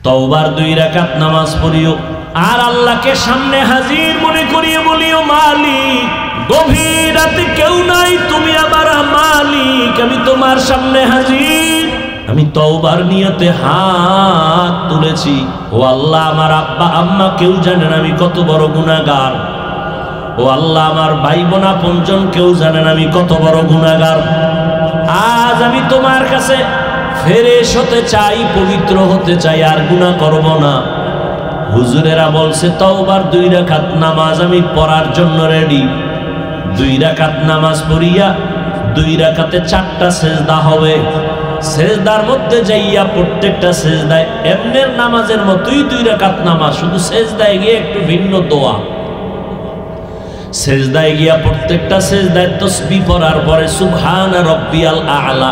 তওবার 2 রাকাত নামাজ পড়িও আর আল্লাহকে সামনে হাজির মনে করিয়ে বলিও, মালিক গভীর রাতে কেউ নাই, তুমি আমার মালিক, আমি তোমার সামনে হাজির, আমি তওবার নিয়তে হাত তুলেছি। ও আল্লাহ, আমার আব্বা আম্মা কেউ জানে না আমি কত বড় গুনাহগার। ও আল্লাহ, আমার ভাই বোন আপনজন কেউ জানে না আমি কত বড় গুনাহগার। আজ আমি তোমার কাছে ফেরেশ হতে চাই, পবিত্র হতে চাই, আর গুনাহ করব না। হুজুরেরা বলছে তওবার 2 রাকাত নামাজ আমি পড়ার জন্য রেডি। 2 রাকাত নামাজ পড়িয়া 2 রাকাতে 4টা সেজদা হবে। সেজদার মধ্যে যাইয়া প্রত্যেকটা সেজদায় এমনের নামাজের মতোই 2 রাকাত নামাজ, শুধু সেজদায় গিয়ে একটু ভিন্ন দোয়া। সেজদায় গিয়া প্রত্যেকটা সেজদায় তাসবিহ পড়ার পরে সুবহান রাব্বিয়াল আ'লা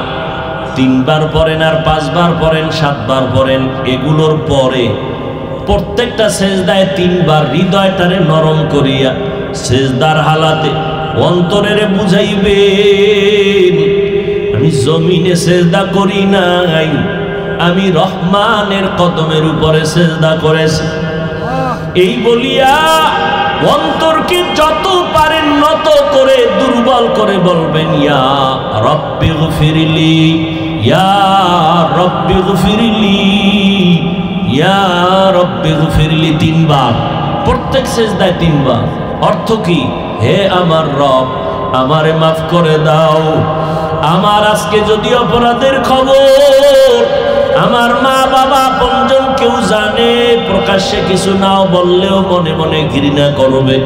3 বার পড়েন, আর 5 বার পড়েন, 7 বার পড়েন। এগুলোর পরে প্রত্যেকটা সেজদায় 3 বার হৃদয়টারে নরম করিয়া সেজদার হালাতে অন্তরেরে বুঝাইবেন, আমি জমিনে সেজদা করি নাই, আমি রহমানের কদমের উপরে সেজদা করেছি। এই বলিয়া অন্তরকে যত পারেন নত করে দুর্বল করে বলবেন, ইয়া রব্বি গফিরলি, ইয়া রব্বি গফিরলি, ইয়া রব্বি গফিরলি 3 বার, প্রত্যেক সেজদায় 3 বার। অর্থ কি? হে আমার রব, আমারে মাফ করে দাও। আমার আজকে যদি অপরাধের খবর আমার মা বাবা আপনজন কেউ জানে, প্রকাশ্যে কিছু নাও বললেও মনে মনে ঘৃণা করবে,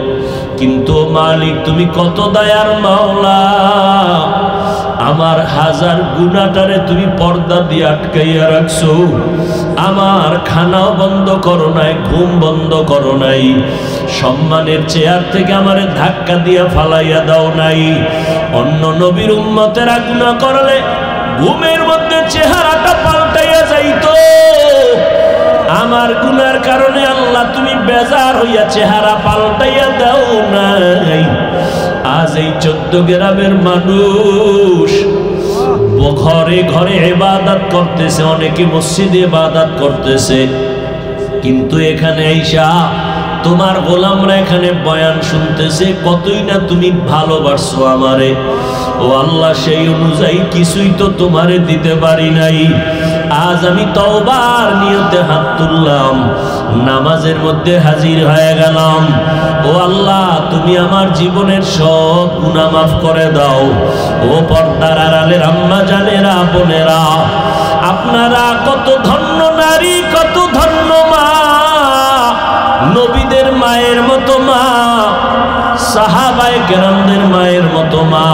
কিন্তু মালিক তুমি কত দয়ার মাওলা, আমার হাজার গুনাহটারে তুমি পর্দা দিয়ে আটকাইয়া রাখছো। আমার খানাও বন্ধ করো নাই, ঘুম বন্ধ করো নাই, সম্মানের চেয়ার থেকে আমারে ধাক্কা দিয়া ফালাইয়া দাও নাই। অন্য নবীর উম্মতেরা গুনাহ করলে ঘুমের মধ্যে চেহারাটা পাল্টাইয়া যাইতো, আমার গুনার কারণে আল্লাহ তুমি বেজার হইয়া চেহারা পাল্টাইয়া দাও নাই। আজ এই 14 গ্রামের মানুষ ঘরে ঘরে ইবাদত করতেছে, অনেকে মসজিদে ইবাদত করতেছে, কিন্তু এখানে আইসা তোমার গোলামরা এখানে বয়ান শুনতেছে, কতই না তুমি ভালোবাসছো আমারে। ও আল্লাহ, সেই অনুযায়ী কিছুই তো তোমারে দিতে পারি নাই। আজ আমি তওবার নিয়তে হাত তুললাম, নামাজের মধ্যে হাজির হয়ে গেলাম। ও আল্লাহ, তুমি আমার জীবনের সব গুনাহ মাফ করে দাও। ও পর্দার আড়ালের আম্মা জানেরা, বোনেরা, আপনারা কত ধন্য নারী, কত ধন্য মা, নবীদের মায়ের মতো মা, সাহাবায়ে কেরামদের মায়ের মতো মা,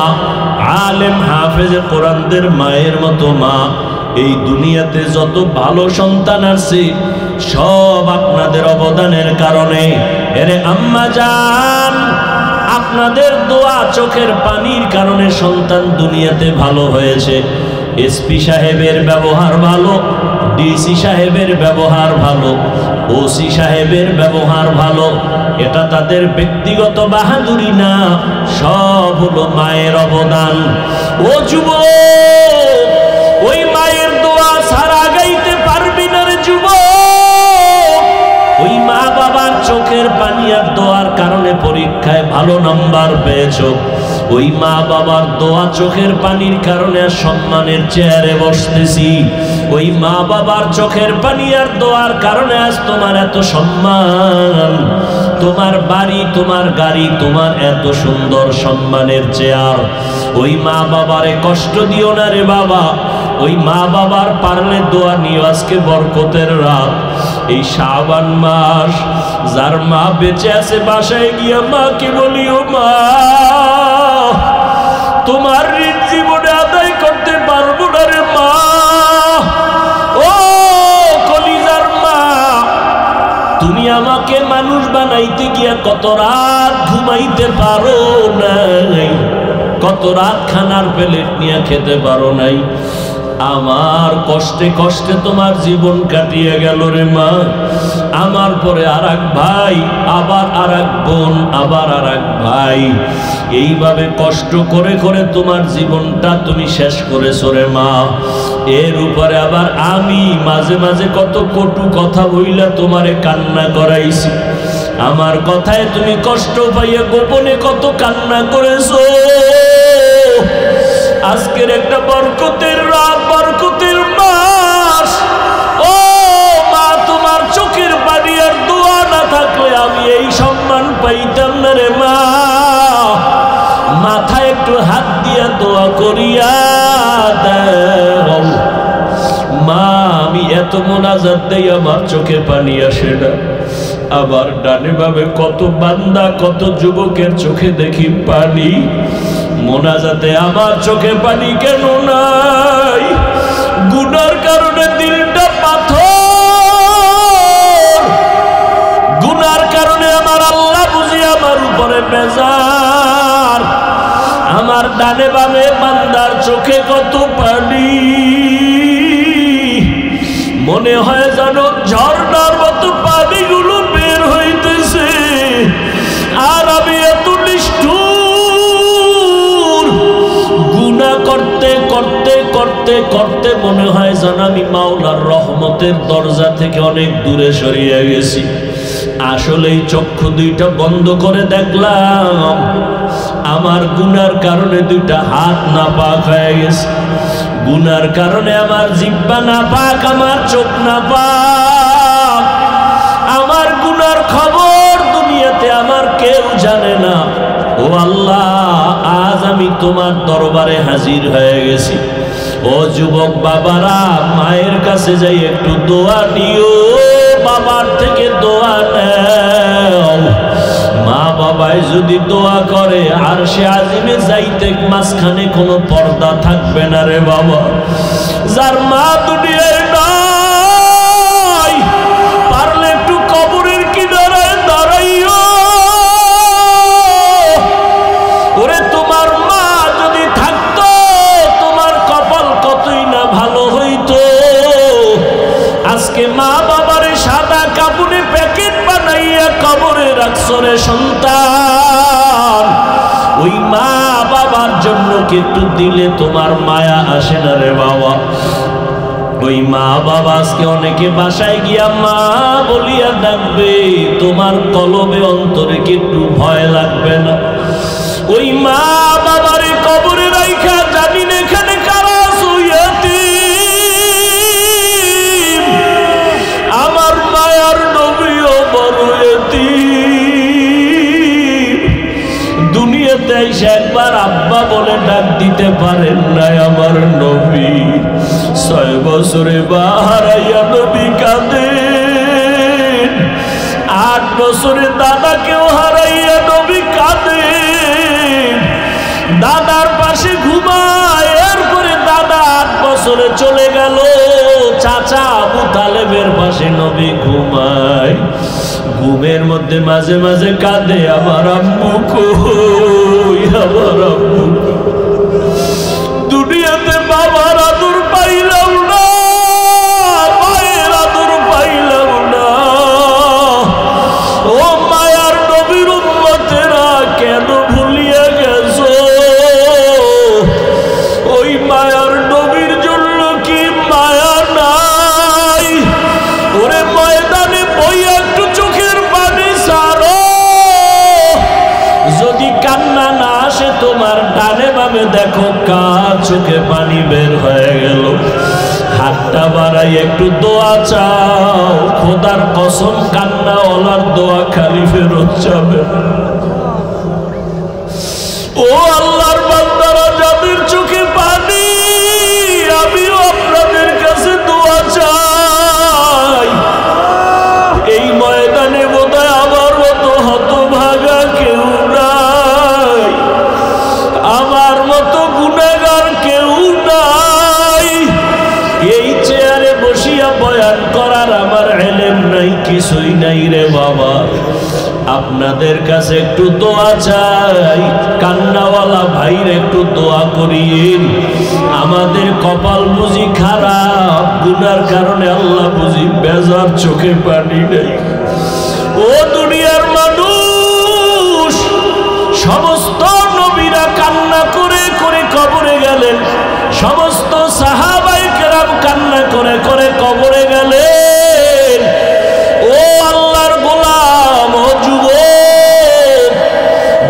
আলেম হাফেজে কোরআনদের মায়ের মতো মা। এই দুনিয়াতে যত ভালো সন্তান আছে সব আপনাদের অবদানের কারণে। এরে আম্মা জান, আপনাদের দোয়া চোখের পানির কারণে সন্তান দুনিয়াতে ভালো হয়েছে। এসপি সাহেবের ব্যবহার ভালো, ডিসি সাহেবের ব্যবহার ভালো, ওসি সাহেবের ব্যবহার ভালো, এটা তাদের ব্যক্তিগত বাহাদুরি না, সব হলো মায়ের অবদান। ও যুবক, ওই মায়ের দোয়া ছাড়া গাইতে পারবি না রে যুবক। ওই মা বাবার চোখের পানি আর দোয়ার কারণে পরীক্ষায় ভালো নাম্বার পেয়েছো। ওই মা বাবার দোয়া চোখের পানির কারণে সম্মানের চেয়ারে বসতেছি। ওই মা বাবার চোখের পানি আর দোয়ার কারণে আজ তোমার এত সম্মান, তোমার বাড়ি, তোমার গাড়ি, তোমার এত সুন্দর সম্মানের চেয়ার। ওই মা বাবারে কষ্ট দিও না রে বাবা। ওই মা বাবার পারলে দোয়া নিও। আজকে বরকতের রাত, এই শাবান মাস, যার মা বেঁচে আছে বাসায় গিয়া মাকে বলিও, মা তোমার ঋণ জীবনে আদায় করতে পারবো না রে মা। ও কলিজার মা, তুমি আমাকে মানুষ বানাইতে গিয়া কত রাত ঘুমাইতে পারো নাই, কত রাত খানার প্লেট নিয়ে খেতে পারো নাই। আমার কষ্টে কষ্টে তোমার জীবন কাটিয়ে গেল রে মা। আমার পরে আরেক ভাই, আবার আরেক বোন, আবার আরেক ভাই, এইভাবে কষ্ট করে করে তোমার জীবনটা তুমি শেষ করেছো রে মা। এর উপরে আবার আমি মাঝে মাঝে কত কটু কথা বইলা তোমারে কান্না করাইছি। আমার কথায় তুমি কষ্ট পাইয়া গোপনে কত কান্না করেছো। আজকের একটা বরকতের রাত, বরকতের মাস। ও মা, তোমার চোখের পানি আর দোয়া না থাকলে আমি এই সম্মান পাইতাম না রে মা। মাথায় একটু হাত দিয়া দোয়া করিয়া দাও মা। আমি এত মোনাজাত দেই আমার চোখে পানি আসে না। আবার ডানে ভাবে কত বান্দা, কত যুবকের চোখে দেখি পানি। মোনাজাতে আমার চোখে পানি কেন নাই? গুনার কারণে দিলটা পাথর। গুনার কারণে আমার আল্লাহ বুঝি আমার উপরে বেজার। আমার ডানে বামে বান্দার চোখে কত পানি, মনে হয় যেন ঝর্ণার মতো পানিগুলো বের হইতেছে। আর আমি এত নিষ্ঠুর, গুনাহ করতে করতে করতে করতে মনে হয় যেন আমি মাওলার রহমতের দরজা থেকে অনেক দূরে সরিয়ে গেছি। আসলেই চক্ষু দুইটা বন্ধ করে দেখলাম আমার গুনার কারণে দুইটা হাত নাপাক হয়ে গেছে। গুনার কারণে আমার জিহ্বা নাপাক, আমার চোখ নাপাক। আমার গুনার খবর দুনিয়াতে আমার কেউ জানে না। ও আল্লাহ, আজ আমি তোমার দরবারে হাজির হয়ে গেছি। ও যুবক বাবারা, মায়ের কাছে যাই একটু দোয়া নিও। বাবার থেকে দোয়া নেও। মা বাবাই যদি দোয়া করে আর সে আজিমে যাইতে মাঝখানে কোনো পর্দা থাকবে না রে বাবা। যার মা দুনিয়ায় নাই, পারলে একটু কবরের কিনারায় দাঁড়াইও। ওরে তোমার মা যদি থাকতো, তোমার কপাল কতই না ভালো হইতো। আজকে মা বাবারে সাদা কাপড়ে প্যাকেট বানাইয়া কবরে রাখছো রে সন্তান। ওই মা বাবার জন্য কি একটু দিলে তোমার মায়া আসে না রে বাবা? ওই মা বাবা আজকে অনেকে বাসায় গিয়া মা বলিয়া ডাকবে, তোমার কলবে অন্তরে কি একটু ভয় লাগবে না? ওই মা বাবারে কবরে রাইখা জানি না এখানে কারা শুইয়াতি। আমার মায়ার নবীও বড় এতিম। দুনিয়াতে এসে একবার আব্বা বলে ডাক দিতে পারেন নাই আমার নবী। 6 বছরে বাহারাইয়া নবী কাঁদেন। 8 বছরে দাদাকেও হারাইয়া নবী কাঁদেন। দাদার পাশে ঘুমায়, এরপরে দাদা 8 বছরে চলে গেল। চাচা আবু তালেবের পাশে নবী ঘুমায়। ঘুমের মধ্যে মাঝে মাঝে কাঁদে, আমার আম্মু কই, আমার আম্মু। দুনিয়াতে বাবার আদর পাইলাম না, মায়ের আদর পাইলাম না। ও মায়ার নবীর উম্মতেরা, কেন ভুলিয়া গেছো? ওই মায়ার নবীর জন্য কি মায়া নাই? ওরে ময়দানে বইয়া একটু চোখের পানি ছাড়ো। যদি কান্না না আসে তোমার, ডানে বামে দেখো কার চোখে পানি বের হয়ে গেল। হাতটা বাড়াই একটু দোয়া চাও। খোদার কসম, কান্না ওলার দোয়া খালি ফেরত যাবে। ও আল্লাহর বান্দারা, যাদের চোখে পানি, আমিও আপনাদের কাছে দোয়া চাই। এই ময়দানে বোধহয় আমার মতো হতভাগা কেউ নাই, আমার মতো গুনাহগার কেউ নাই। এই চেয়ারে বসিয়া বয়ান করার আমার ইলম নাই, কিছুই নাই রে বাবা। আপনাদের কাছে একটু দোয়া চাই, কান্নাওয়ালা ভাইরে একটু দোয়া করিয়েন। আমাদের কপাল বুঝি খারাপ, গুনার কারণে আল্লাহ বুঝি বেজার, চোখে পানি নেই। ও দুনিয়ার মানুষ, সমস্ত নবীরা কান্না করে করে কবরে গেলেন, সমস্ত সাহাবায়ে কেরাম কান্না করে করে কবরে গেলেন। ও আল্লাহর গোলাম, ও যুবক,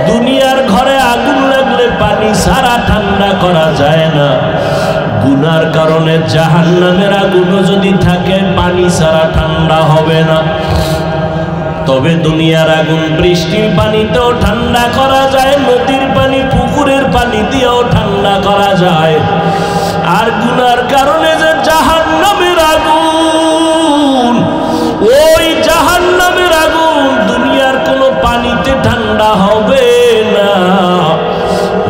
দুনিয়ার ঘরে আগুন লাগলে পানি ছাড়া ঠান্ডা করা যায় না। গুনার কারণে জাহান্নামের আগুনও যদি থাকে পানি ছাড়া ঠান্ডা হবে না। তবে দুনিয়ার আগুন বৃষ্টির পানিতেও ঠান্ডা করা যায়, নদীর পানি পুকুরের পানি দিয়েও ঠান্ডা করা যায়। আর গুনার কারণে যে জাহান্নামের আগুন, ওই জাহান্নামের আগুন দুনিয়ার কোনো পানিতে ঠান্ডা হবে না।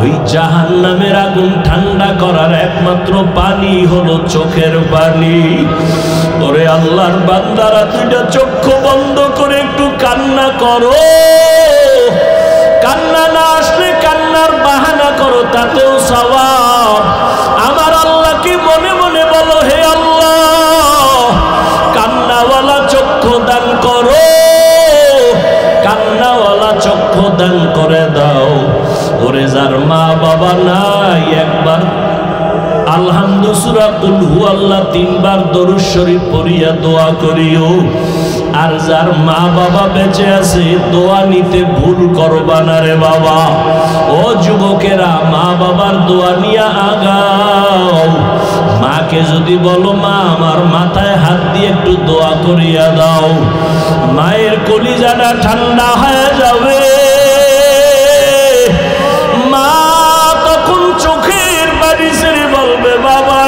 ওই জাহান্নামের আগুন ঠান্ডা করার একমাত্র পানি হলো চোখের পানি। ওরে আল্লাহর বান্দারা, দুইটা চক্ষু বন্ধ করে একটু কান্না করো। কান্না না আসলে কান্নার বাহানা করো, তাতেও সওয়াব। আমার আল্লাহকে মনে মনে বলো, হে আল্লাহ, কান্নাওয়ালা চক্ষু দান করো, কান্নাওয়ালা চক্ষু দান করে দাও। ওরে যার মা বাবা নাই, একবার আলহামদু সূরা কুল হুয়াল্লাহ 3 বার দরুদ শরীফ পড়িয়া দোয়া করিও। আর যার মা বাবা বেঁচে আছে, দোয়া নিতে ভুল করবা না রে বাবা। ও যুবকেরা, মা বাবার দোয়া নিয়ে আগাও। মাকে যদি বলো, মা আমার মাথায় হাত দিয়ে একটু দোয়া করিয়া দাও, মায়ের কলিজাটা ঠান্ডা হয়ে যাবে। মা তখন চোখের পানি ছেড়ে বলবে, বাবা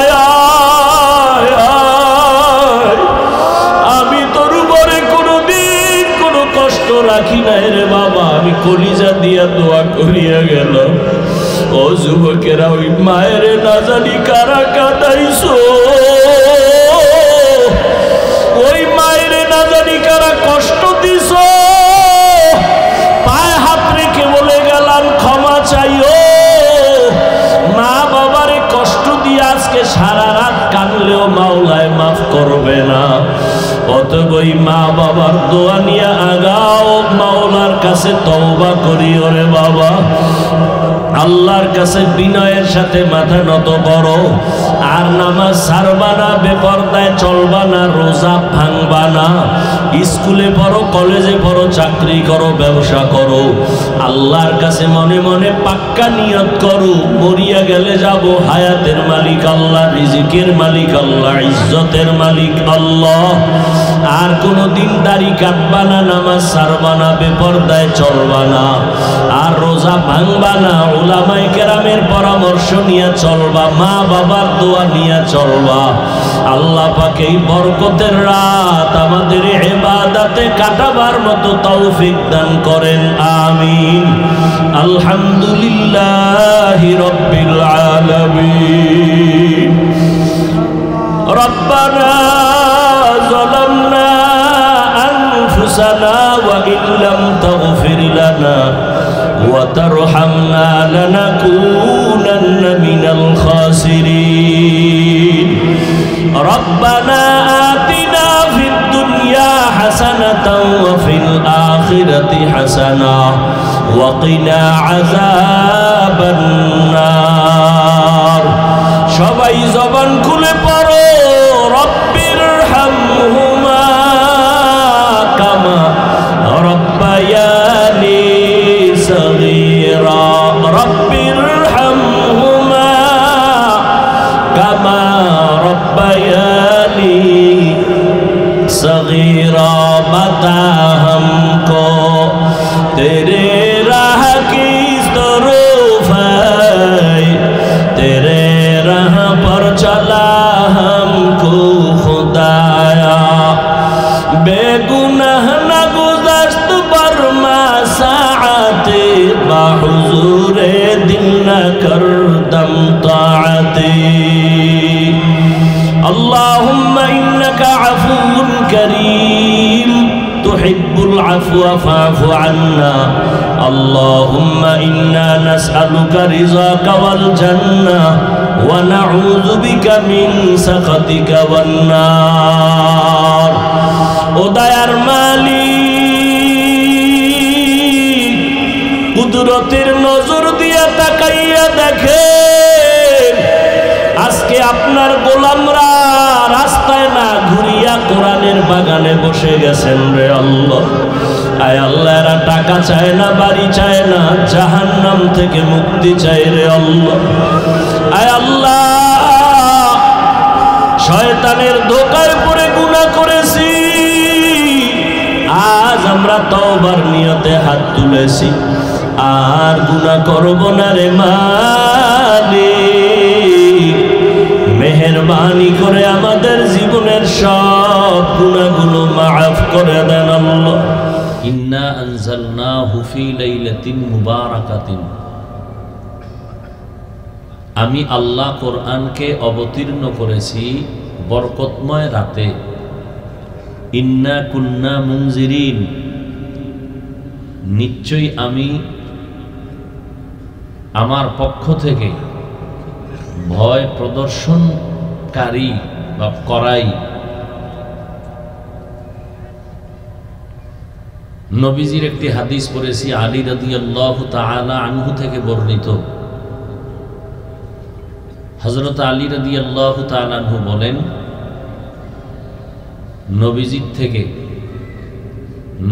আমি তোর উপরে কোনোদিন কোনো কষ্ট রাখি নাই রে বাবা, আমি কলিজা দিয়া দোয়া করিয়া গেলাম। ও যুবকেরা, ওই মায়ের না জানি কারা কাঁদাইছো, ওই মায়ের না জানি কারা কষ্ট দিছো। পায়ে হাত রেখে বলে গেলাম, ক্ষমা চাইও। মা বাবারে কষ্ট দিয়ে আজকে সারা রাত কাঁদলেও মাওলায় মাফ করবে না। অতএব ওই মা বাবার দোয়া নিয়ে আগাও, মাওলার কাছে তওবা করিও রে বাবা। আল্লাহর কাছে বিনয়ের সাথে মাথা নত করো। আর নামাজ ছাড়বা না, বেপরদায় চলবা না, রোজা ভাঙবা না। স্কুলে পড়ো, কলেজে পড়ো, চাকরি করো, ব্যবসা করো, আল্লাহর কাছে মনে মনে পাক্কা নিয়ত করো, মরিয়া গেলে যাব হায়াতের মালিক আল্লাহ, রিজিকের মালিক আল্লাহ, ইজ্জতের মালিক আল্লাহ। আর কোনো দিন দাড়ি কাটবা না, নামাজ ছাড়বা না, বেপরদায় চলবা না, আর রোজা ভাঙবা না। উলামায়ে কেরামের পরামর্শ নিয়ে চলবা, মা বাবার দোয়া নিয়ে চলবা। আল্লাহ পাক এই বরকতের রাত আমাদের ইবাদতে কাটাবার মতো তৌফিক দান করেন, আমিন। আলহামদুলিল্লাহি রাব্বিল আলামিন। রব্বানা যালামনা আনফুসানা ওয়া ইল্লাম তাগফির লানা وترحمنا لنكونن من الخاسرين ربنا آتنا في الدنيا حسنة وفي الآخرة حسنة وقنا عذاب النار সবাই জবান খুলে পড়ো রব্বির হামহুমা কামা রব্বায়ানি صغيرا رب ارحمهما كما ربياني صغيرا बता हमको तेरे राह की तरफ है तेरे राह पर चला हमको खुदाया बेगुनाह न गुज़श्त बरमा साआते बाहुज़ूरे दिल न कर दम ताअते अल्लाहुम्मा इन्नका अफ़ुव्वुन करीम তুহিব্বুল আফওয়া ফা'ফু আন্না আল্লাহুম্মা ইন্না নাসআলুকা রিযাকা ওয়াল জান্নাহ ওয়া নাউযু বিকা মিন সাখাতিকা ওয়ান নার। ও দয়ার মালিক, কুদরতের নজর দিয়া তাকাইয়া দেখেন, আজকে আপনার গোলামরা রাস্তায় না ঘুরিয়া কোরআনের বাগানে বসে গেছেন রে আল্লাহ। আয় আল্লাহ, এরা টাকা চায় না, বাড়ি চায় না, জাহান্নাম থেকে মুক্তি চায় রে আল্লাহ। আয় আল্লাহ, শয়তানের ধোঁকায় পড়ে গুনাহ করেছি, আজ আমরা তওবার নিয়তে হাত তুলেছি, আর গুনাহ করব না রে মালিক। মেহেরবানি করে আমাদের জীবনের সব গুনাহগুলো মাফ করে দেন আল্লাহ। ইন্না আনজালনাহু ফি লাইলাতিন মুবারাকাতিন, আমি আল্লাহ কোরআনকে অবতীর্ণ করেছি বরকতময় রাতে। ইন্না কুন্না মুনজিরিন, নিশ্চয়ই আমি আমার পক্ষ থেকে ভয় প্রদর্শনকারী বা করাই। নবীজির একটি হাদিস পড়েছি, আলী রাদিয়াল্লাহু তাআলা আনহু থেকে বর্ণিত। হযরত আলী রাদিয়াল্লাহু তাআলা আনহু বলেন, নবীজির থেকে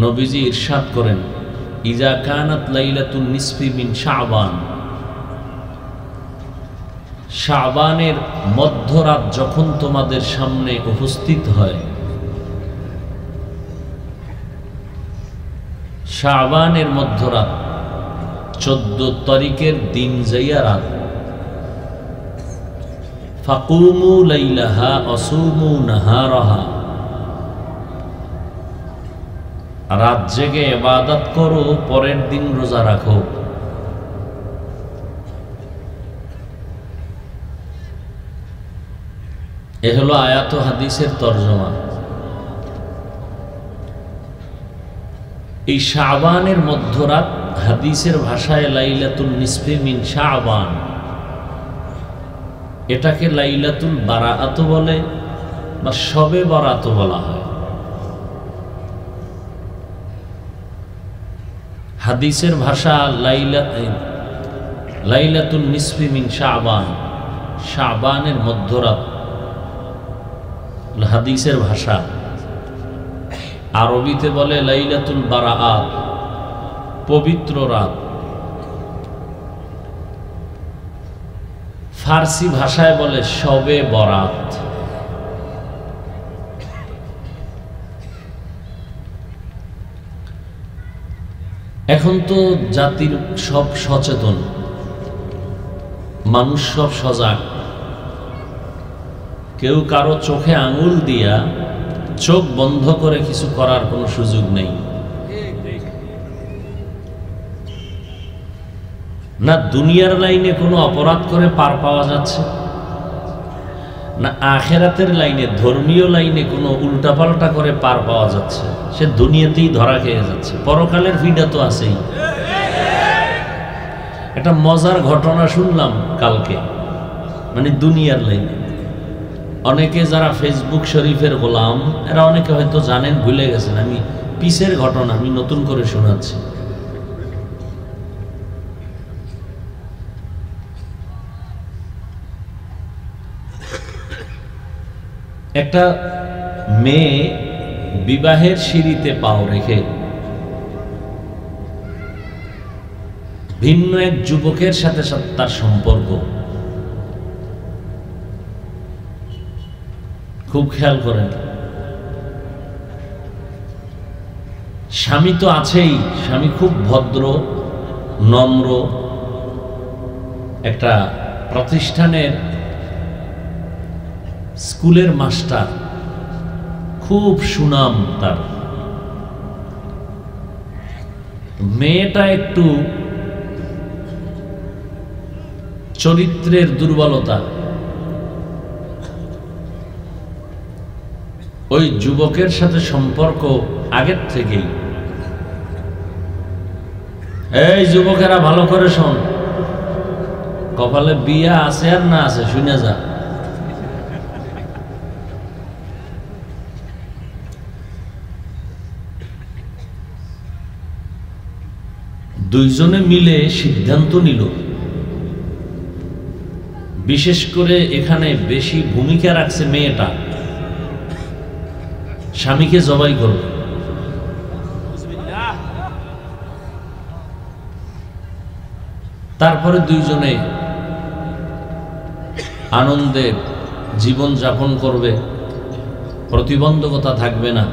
নবীজি ইরশাদ করেন, ইজা কানাত লাইলাতুন নিসফি মিন শাবান, শাবানের মধ্যরাত যখন তোমাদের সামনে উপস্থিত হয়, শাবানের মধ্যরাত 14 তারিখের দিন যাইয়া রাত, ফাকুমু লাইলাহা আসুমু নাহারাহা, রাত জেগে ইবাদত করো, পরের দিন রোজা রাখো। এ হলো আয়াত ও হাদিসের তরজমা। এই শাবানের মধ্যরাত হাদিসের ভাষায় লাইলাতুল নিসফি মিন শাবান, এটাকে লাইলাতুল বারাআত বলে বা শবে বরাত বলা হয়। হাদিসের ভাষা লাইলাতুল নিসফি মিন শাবান, শাবানের মধ্যরাত হাদিসের ভাষা। আরবিতে বলে লাইলাতুল বারাআত, পবিত্র রাত। ফার্সি ভাষায় বলে শবে বরাত। এখন তো জাতির সব সচেতন, মানুষ সব সজাগ, কেউ কারো চোখে আঙুল দিয়া চোখ বন্ধ করে কিছু করার কোনো সুযোগ নেই। না দুনিয়ার লাইনে কোনো অপরাধ করে পার পাওয়া যাচ্ছে, না আখেরাতের লাইনে, ধর্মীয় লাইনে কোনো উল্টাপাল্টা করে পার পাওয়া যাচ্ছে। সে দুনিয়াতেই ধরা খেয়ে যাচ্ছে, পরকালের ফিডা তো আছেই। একটা মজার ঘটনা শুনলাম কালকে, মানে দুনিয়ার লাইনে। অনেকে যারা ফেসবুক শরীফের গোলাম, এরা অনেকে হয়তো জানেন, ভুলে গেছেন। আমি পিসের ঘটনা আমি নতুন করে শোনাচ্ছি। একটা মেয়ে বিবাহের সিঁড়িতে পাও রেখে ভিন্ন এক যুবকের সাথে তার সম্পর্ক। খুব খেয়াল করেন, স্বামী তো আছেই, স্বামী খুব ভদ্র নম্র, একটা প্রতিষ্ঠানের স্কুলের মাস্টার, খুব সুনাম তার। মেয়েটা একটু চরিত্রের দুর্বলতা, ওই যুবকের সাথে সম্পর্ক আগের থেকেই। এই যুবকেরা ভালো করে শোন, কপালে বিয়া আছে আর না আছে শুনে যা। দুইজনে মিলে সিদ্ধান্ত নিল, বিশেষ করে এখানে বেশি ভূমিকা রাখছে মেয়েটা, স্বামীকে জবাই করবে। তারপরে দুইজনে আনন্দে জীবন যাপন করবে, প্রতিবন্ধকতা থাকবে না।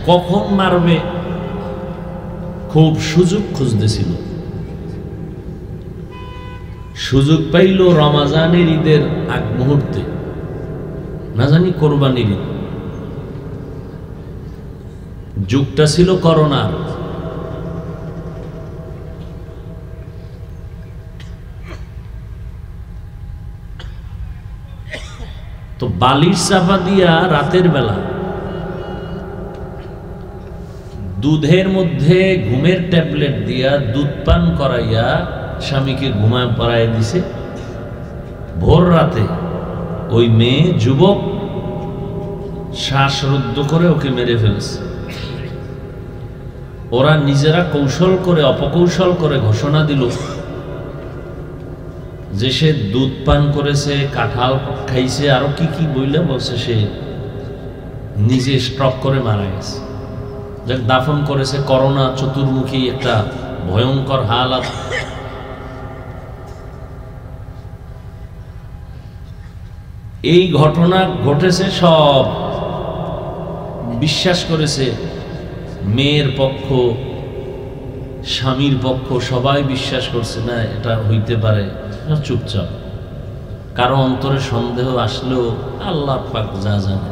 কখন মারবে খুব সুযোগ খুঁজতেছিল, সুযোগ পাইল রমাজানের ঈদের আগ মুহূর্তে, না জানি কোরবানির ঈদ, যুগটা ছিল করোনা। তো বালিশ চাপা দিয়া রাতের বেলা দুধের মধ্যে ঘুমের ট্যাবলেট দিয়া দুধ পান করাইয়া স্বামীকে ঘুমায় পড়ায় দিছে। ভোর রাতে ওই মেয়ে যুবক শ্বাসরুদ্ধ করে ওকে মেরে ফেলছে। ওরা নিজেরা কৌশল করে অপকৌশল করে ঘোষণা দিল যে সে দুধ পান করেছে, কাঁঠাল খাইছে, আরো কি কি বইলে বলছে, সে নিজে স্ট্রোক করে মারা গেছে। যাক, দাফন করেছে। করোনা চতুর্মুখী একটা ভয়ঙ্কর হালাত। এই ঘটনা ঘটেছে, সব বিশ্বাস করেছে, মেয়ের পক্ষ, স্বামীর পক্ষ, সবাই বিশ্বাস করছে না এটা হইতে পারে। চুপচাপ, কারো অন্তরে সন্দেহ আসলেও আল্লাহ পাক যা জানে।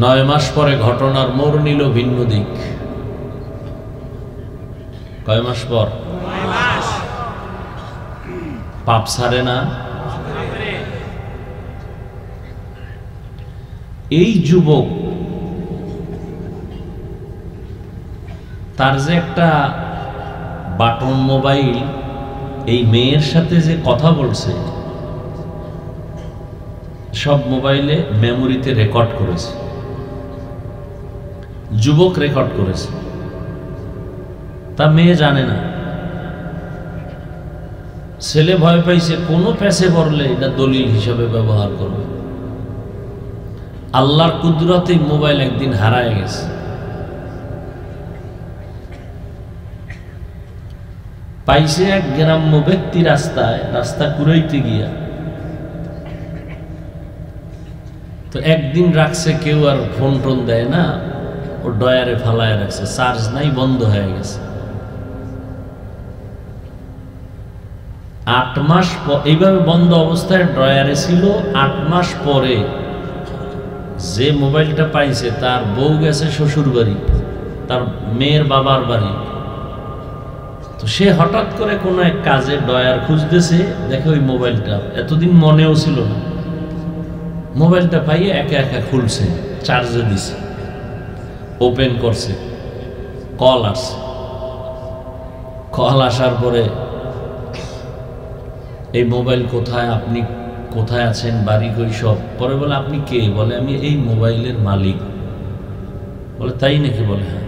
9 মাস পরে ঘটনার মোড় নিল ভিন্ন দিক। কয় মাস পর? পাপ ছাড়ে না। এই যুবক, তার যে একটা বাটন মোবাইল, এই মেয়ের সাথে যে কথা বলছে সব মোবাইলে মেমোরিতে রেকর্ড করেছে, যুবক রেকর্ড করেছে, তা মেয়ে জানে না। ছেলে ভয় পাইছে, কোনো প্যাসে পড়লে এটা দলিল হিসাবে ব্যবহার করবে। আল্লাহর কুদরতে মোবাইল একদিন হারায় গেছে। পাইছে এক গ্রাম্য ব্যক্তি রাস্তা কুড়াইতে গিয়া। তো একদিন রাখছে, কেউ আর ফোন টোন দেয় না, ও ডয়ারে ফালায় রাখছে, চার্জ নাই, বন্ধ হয়ে গেছে। 8 মাস এইভাবে বন্ধ অবস্থায় ড্রয়ারে ছিল। 8 মাস পরে যে মোবাইলটা পাইছে, তার বউ গেছে শ্বশুর বাড়ি, তার মেয়ের বাবার বাড়ি। তো সে হঠাৎ করে কোনো এক কাজে ডয়ার খুঁজতেছে, দেখে ওই মোবাইলটা এতদিন মনেও ছিল না। মোবাইলটা পাইয়ে একা একা খুলছে, চার্জে দিছে, ওপেন করছে, কল আসছে। কল আসার পরে, এই মোবাইল কোথায়, আপনি কোথায় আছেন, বাড়ি কই, সব। পরে বলে, আপনি কে? বলে, আমি এই মোবাইলের মালিক। বলে, তাই নাকি? বলে, হ্যাঁ।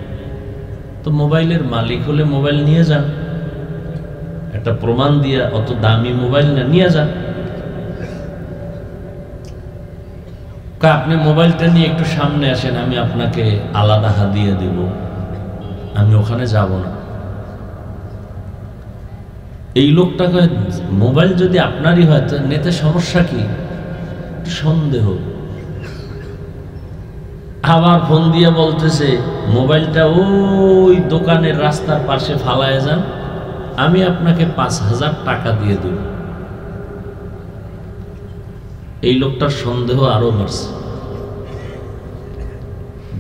তো মোবাইলের মালিক হলে মোবাইল নিয়ে যান, একটা প্রমাণ দিয়া, অত দামি মোবাইল না, নিয়ে যান। আপনি মোবাইলটা নিয়ে একটু সামনে আসেন, আমি আপনাকে আলাদা হাদিয়া দেব, আমি ওখানে যাব না। এই লোকটাকে, মোবাইল যদি আপনারই হয় তো নেতে সমস্যা কি? সন্দেহ। আবার ফোন দিয়ে বলতেছে, মোবাইলটা ওই দোকানের রাস্তার পাশে ফালায় যান, আমি আপনাকে 5000 টাকা দিয়ে দেব। এই লোকটার সন্দেহ আরো বাড়ছে।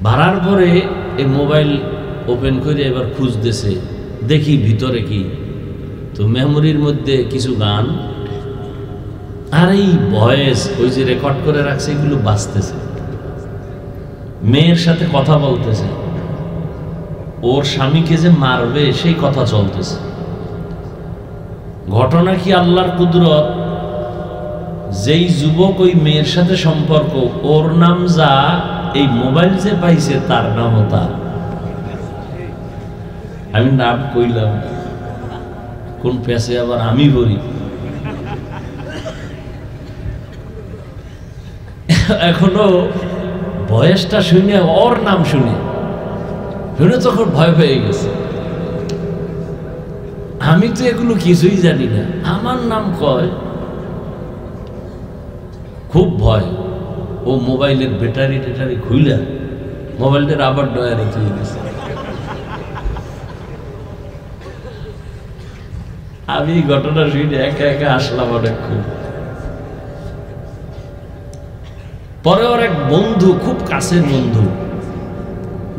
বাড়ার পরে এই মোবাইল ওপেন করে এবার খুঁজতেছে, দেখি ভিতরে কি। তো মেমোরির মধ্যে কিছু গান, আর এই ভয়েস ওই যে রেকর্ড করে রাখছে এগুলো বাজতেছে, মেয়ের সাথে কথা বলতেছে, ওর স্বামীকে যে মারবে সেই কথা চলতেছে। ঘটনা কি আল্লাহর কুদরত, যেই যুবক ওই মেয়ের সাথে সম্পর্ক, ওর নাম যা, এই মোবাইল যে পাইছে তার নামও তা। আমি নাম কইলাম কোন পেছে আবার আমি বলি। এখনো বয়সটা শুনে, ওর নাম শুনে তখন ভয় পেয়ে গেছে। আমি তো এগুলো কিছুই জানি না, আমার নাম কয়, খুব ভয়। ও মোবাইলের ব্যাটারি টেটারি খুইলা মোবাইলটার আবার ডয়ারে চলে গেছে। আমি ঘটনা শুনে একা একা আসলাম অনেকক্ষণ। পরে ওর এক বন্ধু, খুব কাছের বন্ধু,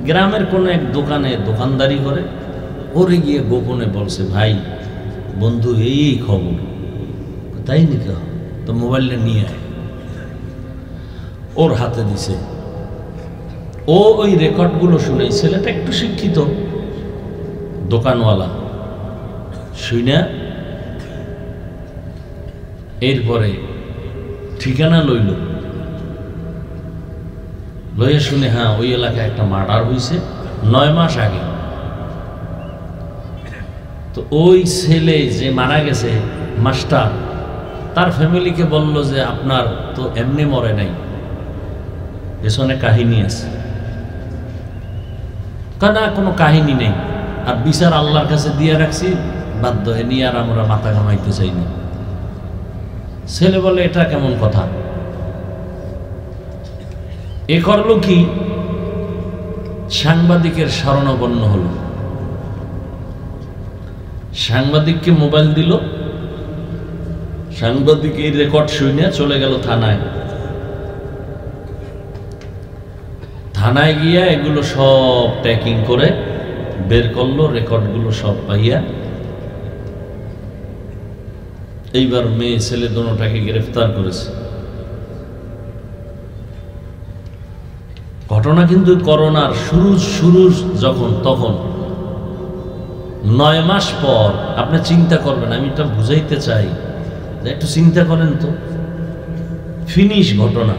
গ্রামের কোন এক দোকানে দোকানদারি করে, ওরে গিয়ে গোপনে বলছে, ভাই বন্ধু এই খবর। তাই নাকি? তো মোবাইলটা নিয়ে আয়। ওর হাতে দিছে। ও ওই রেকর্ডগুলো শুনে, ছেলেটা একটু শিক্ষিত দোকানওয়ালা, শুনে এরপরে ঠিকানা লইল, লইয়া শুনে হ্যাঁ ওই এলাকায় একটা মার্ডার হয়েছে 9 মাস আগে। তো ওই ছেলে যে মারা গেছে মাস্টার, তার ফ্যামিলিকে বলল যে আপনার তো এমনি মরে নাই, পেছনে কাহিনী আছে। না কোনো কাহিনী নেই, আর বিচার আল্লাহর কাছে দিয়ে রাখছি, বাধ্য এ নিয়ে আর আমরা মাথা ঘামাইতে চাইনি। ছেলে বলে এটা কেমন কথা? এ করলো কি, সাংবাদিকের শরণাপন্ন হলো, সাংবাদিককে মোবাইল দিল, সাংবাদিক এই রেকর্ড শুনে চলে গেল থানায়। থানায় গিয়া এগুলো সব ট্যাকিং করে বের করলো, রেকর্ডগুলো সব পাইয়া এইবার মেয়ে ছেলে দুটোটাকে গ্রেফতার করেছে। ঘটনা কিন্তু করোনার শুরু যখন, তখন 9 মাস পর। আপনি চিন্তা করবেন, আমি এটা বুঝাইতে চাই যে একটু চিন্তা করেন তো, ফিনিশ ঘটনা,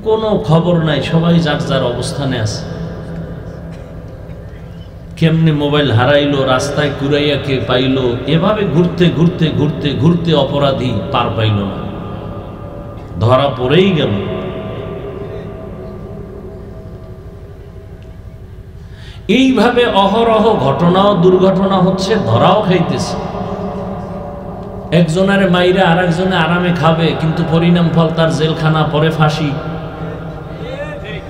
কোনো খবর নাই, সবাই যার যার অবস্থানে আছে। কেমনে মোবাইল হারাইলো, রাস্তায় কুড়াইয়া কে পাইলো, এভাবে ঘুরতে ঘুরতে ঘুরতে ঘুরতে অপরাধী পার পাইল না, ধরা পড়েই গেল। এইভাবে অহরহ ঘটনা ও দুর্ঘটনা হচ্ছে, ধরাও খাইতেছে। একজনের মাইরা আর একজনে আরামে খাবে, কিন্তু পরিণাম ফল তার জেলখানা, পরে ফাঁসি।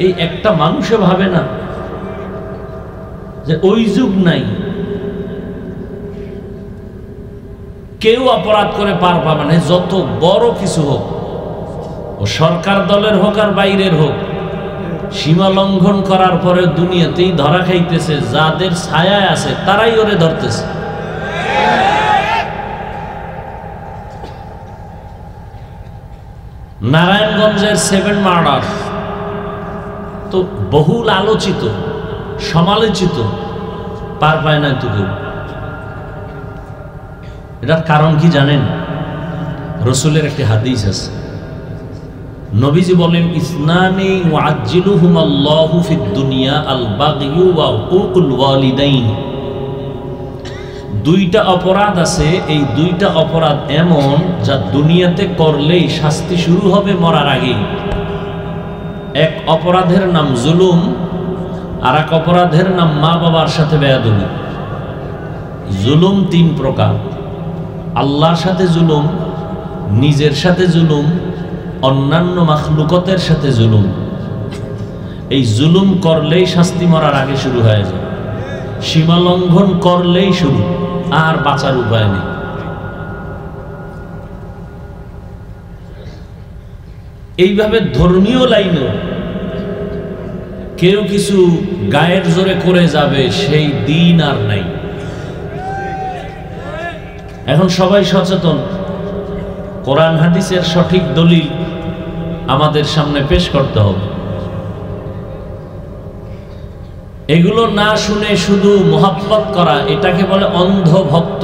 এই একটা মানুষে ভাবে না যে ওই যুগ নাই, কেউ অপরাধ করে পার পাবে না, যত বড় কিছু হোক, ও সরকার দলের হোক আর বাইরের হোক, সীমা লঙ্ঘন করার পরে দুনিয়াতেই ধরা খাইতেছে। যাদের ছায়ায় আছে তারাই ওরে ধরতেছে। নারায়ণগঞ্জের 7 মার্ডার তো বহুল আলোচিত, সমালোচিত, পার পায় না তো কেউ। এটার কারণ কি জানেন? রসুলের একটি হাদিস আছে, নবীজি বলেন, ইসনানি ওয়াজ্জিলুহুমাল্লাহু ফিদ দুনিয়া আল বাগয়ু ওয়া উকুল ওয়ালিদাইন। দুইটা অপরাধ আছে, এই দুইটা অপরাধ এমন যা দুনিয়াতে করলেই শাস্তি শুরু হবে মরার আগেই। এক অপরাধের নাম জুলুম, আর এক অপরাধের নাম মা বাবার সাথে বেয়াদবি। জুলুম 3 প্রকার: আল্লাহর সাথে জুলুম, নিজের সাথে জুলুম, অন্যান্য মাখলুকতের সাথে জুলুম। এই জুলুম করলেই শাস্তি মরার আগে শুরু হয়ে যায়, সীমা লঙ্ঘন করলেই শুরু, আর বাঁচার উপায় নেই। এইভাবে ধর্মীয় লাইনও কেউ কিছু গায়ের জোরে করে যাবে, সেই দিন আর নাই। এখন সবাই সচেতন, কোরআন হাদিসের সঠিক দলিল আমাদের সামনে পেশ করতে হবে। এগুলো না শুনে শুধু মোহাব্বত করা, এটাকে বলে অন্ধ ভক্ত।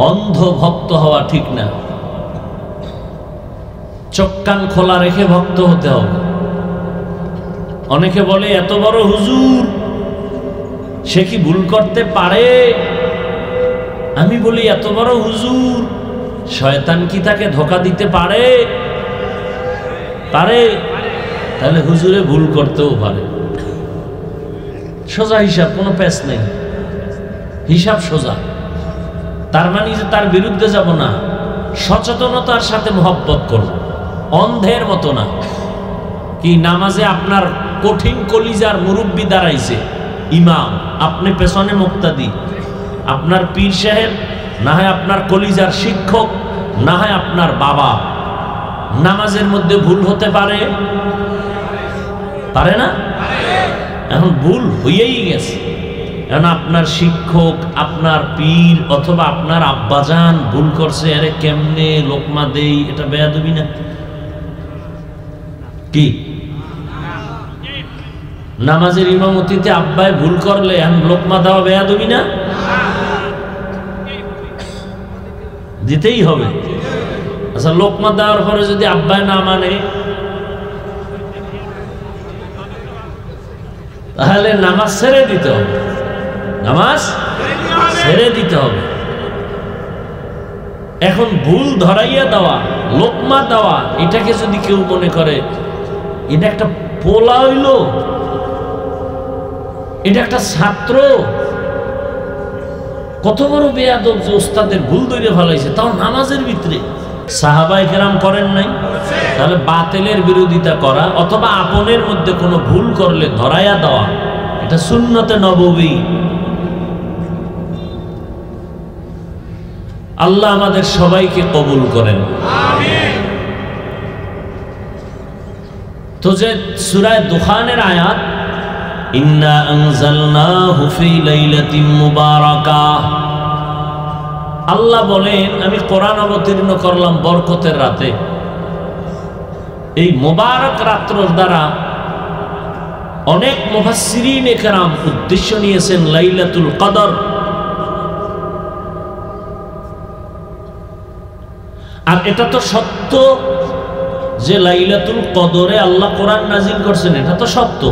অন্ধ ভক্ত হওয়া ঠিক না। চোখ কান খোলা রেখে ভক্ত হতে হবে। অনেকে বলে এত বড় হুজুর, সে কি ভুল করতে পারে? আমি বলি এত বড় হুজুর, শয়তান কি তাকে ধোঁকা দিতে পারে? পারে। তাহলে হুজুরে ভুল করতেও পারে। সোজা হিসাব, কোনো প্যাচ নেই, হিসাব সোজা। তার মানে যে তার বিরুদ্ধে যাব না, সচেতনতার সাথে মোহব্বত করব, অন্ধের মতো না। কি নামাজে আপনার কঠিন কলিজার মুরব্বি দাঁড়াইছে ইমাম, আপনি পেছনে মুক্তাদি, আপনার পীর সাহেব, না হয় আপনার কলিজার শিক্ষক, না হয় আপনার বাবা, নামাজের মধ্যে ভুল হতে পারে? পারে না? এখন ভুল হয়েই গেছে। এখন আপনার শিক্ষক, আপনার পীর অথবা আপনার আব্বাজান ভুল করছে, আরে কেমনে লোকমা দেই, এটা বেয়াদবি না? কি নামাজের ইমামতিতে আব্বায় ভুল করলে এখন লোকমা দেওয়া বেয়াদবি না? দিতেই হবে। আচ্ছা, লোকমা দেওয়ার পরে যদি আব্বায় না মানে, তাহলে নামাজ ছেড়ে দিতে হবে। নামাজ ছেড়ে দিতে হবে। এখন ভুল ধরাইয়া দেওয়া, লোকমা দেওয়া, এটাকে যদি কেউ মনে করে এটা একটা পোলা হইল, এটা একটা ছাত্র, কত বড় বেয়াদব যে ওস্তাদের ভুল ধরে ফেলাইছে, তাও নামাজের ভিতরে। সাহাবায়ে কেরাম করেন নাই? তাহলে বাতিলের বিরোধিতা করা অথবা আপনের মধ্যে কোনো ভুল করলে ধরাইয়া দেওয়া, এটা সুন্নতে নববী। আল্লাহ আমাদের সবাইকে কবুল করেন, আমিন। তো যে সূরা দুখানের আয়াত, ইন্না আনজালনাহু ফি লাইলাতিন মুবারাকাহ, আল্লাহ বলেন আমি কোরআন অবতীর্ণ করলাম বরকতের রাতে। এই মুবারক রাত্রের দ্বারা অনেক মুফাসসিরিনে কেরাম উদ্দেশ্য নিয়েছেন লাইলাতুল কদর। আর এটা তো সত্য যে লাইলাতুল কদরে আল্লাহ কোরআন নাজিল করছেন, এটা তো সত্য।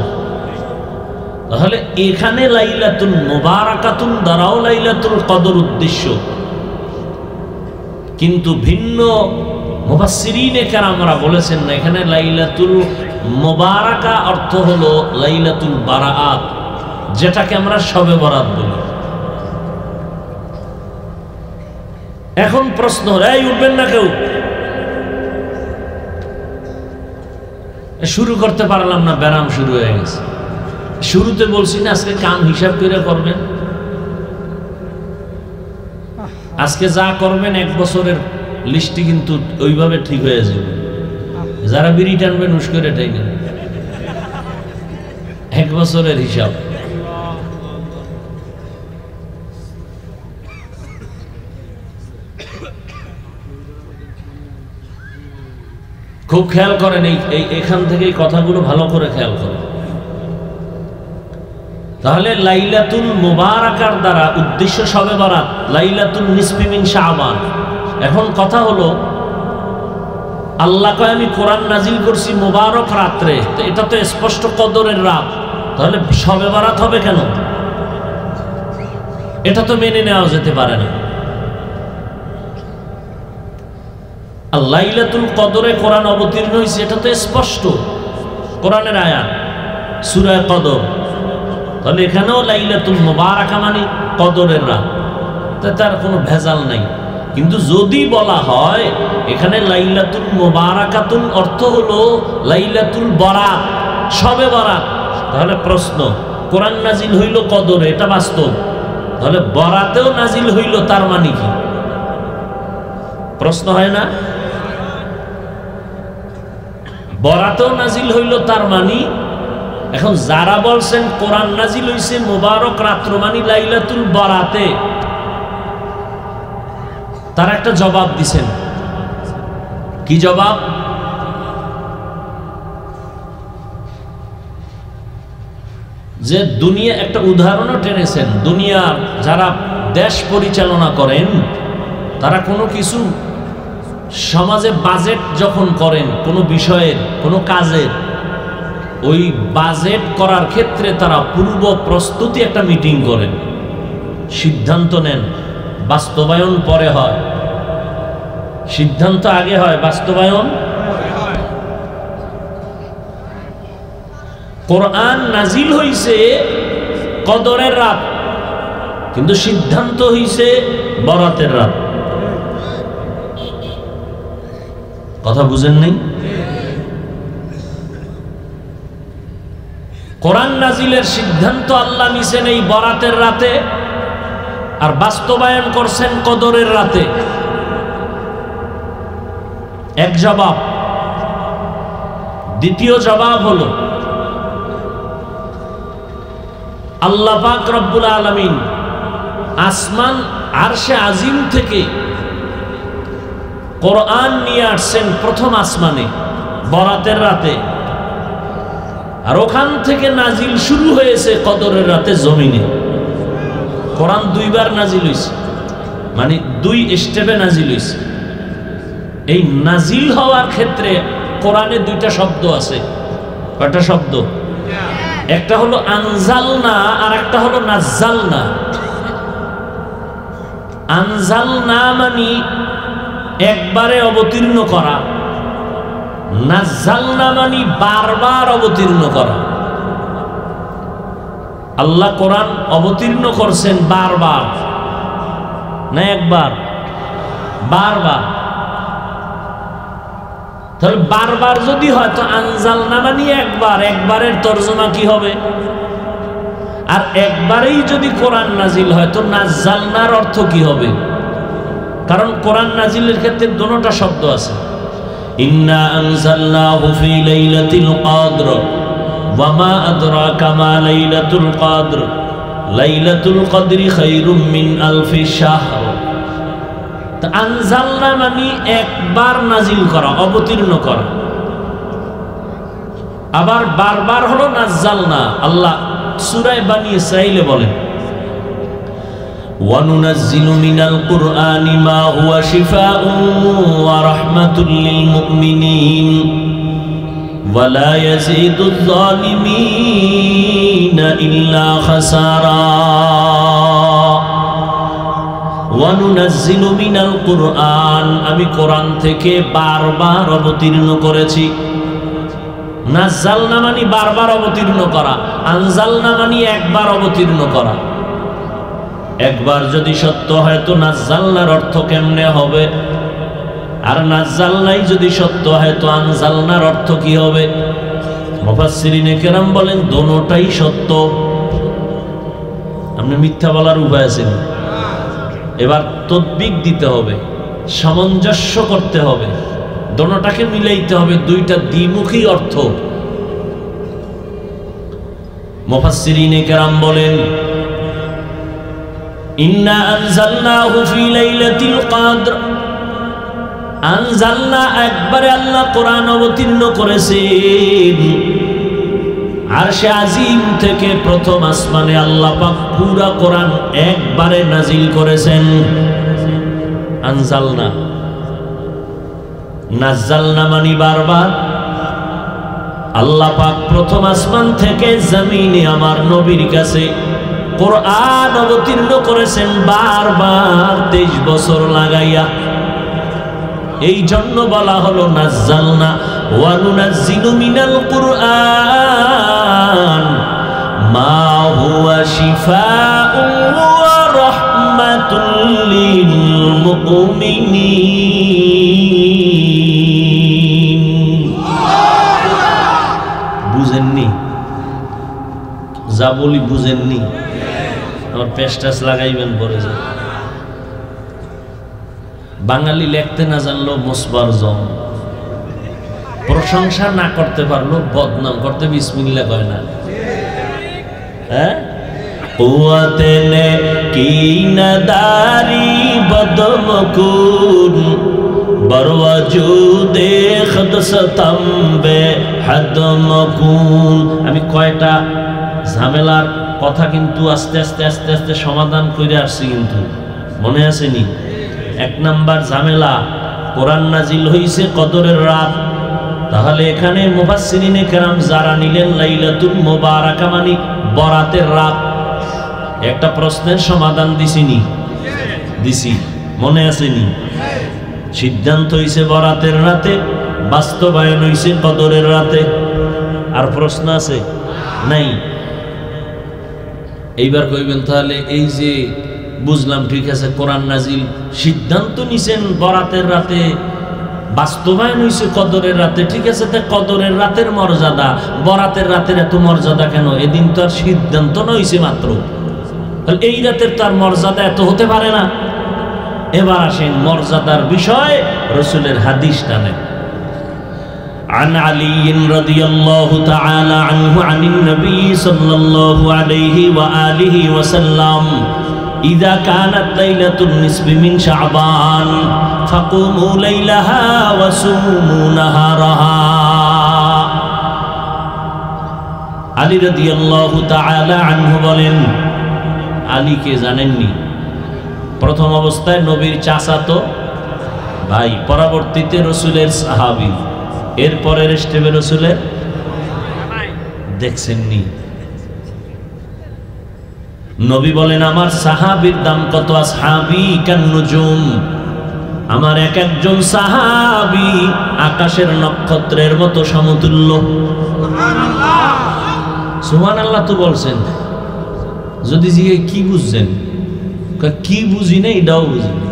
তাহলে এখানে লাইলাতুল মুবারাকাতুন দ্বারাও লাইলাতুল কদর উদ্দেশ্য, কিন্তু ভিন্ন মুফাসসিরিনে কেরামরা বলেছেন না, এখানে লাইলাতুল মুবারাকা অর্থ হলো লাইলাতুল বারাআত, যেটাকে আমরা শবে বরাত বলি। এখন প্রশ্ন, এই উঠবেন না কেউ, শুরু করতে পারলাম না, ব্যারাম শুরু হয়ে গেছে। শুরুতে বলছি না আজকে কাম হিসাব করে করবেন, আজকে যা করবেন এক বছরের লিস্টটি কিন্তু ওইভাবে ঠিক হয়ে যাবে। যারা বিড়ি টানবেন হুশ করে টাইনেন, এক বছরের হিসাব। খুব খেয়াল করেন, এখান থেকে এই কথাগুলো ভালো করে খেয়াল করেন। তাহলে লাইলাতুল মুবারাকার দ্বারা উদ্দেশ্য শবে বরাত, লাইলাতুল নিসফি মিন শাবান। এখন কথা হলো, আল্লাহ কয় আমি কোরআন নাজিল করছি মুবারক রাত্রে, তো এটা তো স্পষ্ট কদরের রাত, তাহলে শবে বরাত হবে কেন? এটা তো মেনে নেওয়া যেতে পারে না। আর লাইলাতুল কদরে কোরআন অবতীর্ণ হয়েছে, এটা তো স্পষ্ট কোরআনের আয়াত, সূরা কদর। তাহলে এখানেও লাইলাতুল মুবারাকা মানে কদরের রাত, তার কোনো ভেজাল নাই। কিন্তু যদি বলা হয় এখানে লাইলাতুল মুবারাকাতুন অর্থ হলো লাইলাতুল বরাত, শবে বরাত, তাহলে প্রশ্ন, কোরআন নাজিল হইল কদরে, এটা বাস্তব, তাহলে বরাতেও নাজিল হইল, তার মানে কি? প্রশ্ন হয় না? বরাতেও নাজিল হইল, তার মানে এখন যারা বলছেন কোরআন নাজিল হইছে মুবারক রাত্র মানে লাইলাতুল বরাতে, তারা একটা জবাব দিছেন। কি জবাব? যে দুনিয়া, একটা উদাহরণও টেনেছেন, দুনিয়ার যারা দেশ পরিচালনা করেন তারা কোনো কিছু সমাজে বাজেট যখন করেন কোনো বিষয়ের, কোনো কাজের, ওই বাজেট করার ক্ষেত্রে তারা পূর্ব প্রস্তুতি একটা মিটিং করেন, সিদ্ধান্ত নেন, বাস্তবায়ন পরে হয়। সিদ্ধান্ত আগে হয়, বাস্তবায়ন। কোরআন নাজিল হইছে কদরের রাত, কিন্তু সিদ্ধান্ত হইছে বরাতের রাত। কথা বুঝেন নাই? কোরআন নাজিলের সিদ্ধান্ত আল্লাহ নিছেন এই বরাতের রাতে, আর বাস্তবায়ন করছেন কদরের রাতে। এক জবাব। দ্বিতীয় জবাব হলো আল্লাহ পাক রব্বুল আলামিন আসমান আরশে আজিম থেকে কোরআন নিয়ে আসছেন প্রথম আসমানে বরাতের রাতে, আর ওখান থেকে নাজিল শুরু হয়েছে কদরের রাতে জমিনে। কোরআন দুইবার নাজিল হয়েছে, মানে দুই স্টেপে নাজিল হয়েছে। এই নাজিল হওয়ার ক্ষেত্রে কোরআনে দুইটা শব্দ আছে। কয়টা শব্দ? একটা হলো আনজালনা আর একটা হলো নাজ্জালনা। আনজালনা মানে একবারে অবতীর্ণ করা, নাজ্জালনা মানে বারবার অবতীর্ণ করা। আল্লাহ কোরআন অবতীর্ণ করছেন বারবার, না একবার, বারবার। তাহলে বারবার যদি হয় তো আনজালনা মানে একবার, একবারের তরজমা কি হবে? আর একবারেই যদি কোরআন নাজিল হয় তো নাজ্জালনার অর্থ কি হবে? কারণ কোরআন নাজিলের ক্ষেত্রে দুটোটা শব্দ আছে। ইন্না আনজালনাহু ফি লাইলাতিল কদর ওয়া মা আদরাকা মা লাইলাতুল কদর লাইলাতুল কদরি খায়রুম মিন আলফি শাহর। তা আনজালনা মানে একবার নাজিল করা, অবতীর্ণ করা। আবার বারবার হলো নাজ্জালনা। আল্লাহ সূরা বানী ইসরাঈলে বলেন وَنُنَزِّلُ مِنَ الْقُرْآنِ مَا هُوَ شِفَاءٌ وَرَحْمَةٌ لِّلْمُؤْمِنِينَ وَلَا يَزِيدُ الظَّالِمِينَ إِلَّا خَسَارًا وَنُنَزِّلُ مِنَ الْقُرْآنِ আমি কোরআন থেকে বারবার অবতীর্ণ করেছি। নাজ্জালনা মানে বারবার অবতীর্ণ করা, আনজালনা মানে একবার অবতীর্ণ করা। একবার যদি সত্য হয় তো নাজ্জালনার অর্থ কেমনে হবে? আর নাজ্জালনাই যদি সত্য হয় তো আনজালনার অর্থ কি হবে? মুফাসসিরিনে কেরাম বলেন দোনোটাই সত্য। আপনি মিথ্যা বলার উপায় আছে না। এবার তদবিক দিতে হবে, সামঞ্জস্য করতে হবে, দোনোটাকে মিলাইতে হবে, দুইটা দ্বিমুখী অর্থ। মুফাসসিরিনে কেরাম বলেন ইন্না আনজালনাহু ফি লাইলাতিল কদর। আনজালনা একবারে আল্লাহ কোরআন অবতীর্ণ করেছেন আরশে আজিম থেকে প্রথম আসমানে আল্লাহ পাক পুরা কোরআন একবারে নাজিল করেছেন। আনজালনা, নাজ্জালনা মানে বারবার। আল্লাহ পাক প্রথম আসমান থেকে জমিনে আমার নবীর কাছে কোরআন অবতীর্ণ করেছেন বারবার, 23 বছর লাগাইয়া। এই জন্য বলা হলো নাজ্জালনা ওয়া নুনাজ্জিলু মিনাল কুরআন মা হুয়া শিফাউন ওয়া রাহমাতুল লিল মুমিনিন। বুঝেননি? যা বলি বুঝেননি? আমার পেস্টাস লাগাইবেন পরে যা। বাঙালি লিখতে না জানলো মুসবার জম, প্রশংসা না করতে পারলো বদনাম করতে বিসমিল্লাহ কয় না। হ্যাঁ, কুয়াতে নে কি নাদারি বদমকুন বরওয়াজুদে খদসতম বে হদ মকুন। আমি কয়টা ঝামেলার কথা কিন্তু আস্তে আস্তে আস্তে আস্তে সমাধান করে আসছি, কিন্তু মনে আসেনি? এক নাম্বার ঝামেলা, কোরআন নাজিল হইছে কদরের রাত। তাহলে এখানে মুফাসসিরিনে কেরাম যারা নিলেন লাইলাতুল মুবারাকা মানে বরাতের রাত, একটা প্রশ্নের সমাধান দিছিনি? দিছি, মনে আসেনি? সিদ্ধান্ত হইছে বরাতের রাতে, বাস্তবায়ন হইছে কদরের রাতে। আর প্রশ্ন আছে? নাই। এইবার কইবেন তাহলে এই যে বুঝলাম, ঠিক আছে, কোরআন নাজিল, সিদ্ধান্ত নিছেন বরাতের রাতে, বাস্তবায়ন হইছে কদরের রাতে, ঠিক আছে, তা কদরের রাতের মর্যাদা বরাতের রাতের এত মর্যাদা কেন? এদিন তো আর সিদ্ধান্ত নইছে মাত্র, তাহলে এই রাতের তার মর্যাদা এত হতে পারে না। এবার আসেন মর্যাদার বিষয়, রাসূলের হাদিস টানেন। عن علي رضي الله تعالى عنه عن النبي صلى الله عليه وآله وسلم إذا كانت ليلة النصف من شعبان فقوموا ليلها وصوموا نهارها। আলী রাদিয়াল্লাহু তাআলা আনহু বলেন, আলীকে জানেননি? প্রথম অবস্থায় নবীর চাচাতো ভাই, পরবর্তীতে রাসূলের সাহাবী, এরপরের স্টেপে রাসূলের দেখছেননি? নবী বলেন, আমার সাহাবীর দাম কত? আসহাবী কান্নুজুম, আমার এক একজন সাহাবী আকাশের নক্ষত্রের মতো সমতুল্য। সুবহানাল্লাহ তো বলছেন। যদি জিজ্ঞেস কি বুঝছেন, কি বুঝি না, এটাও বুঝি না।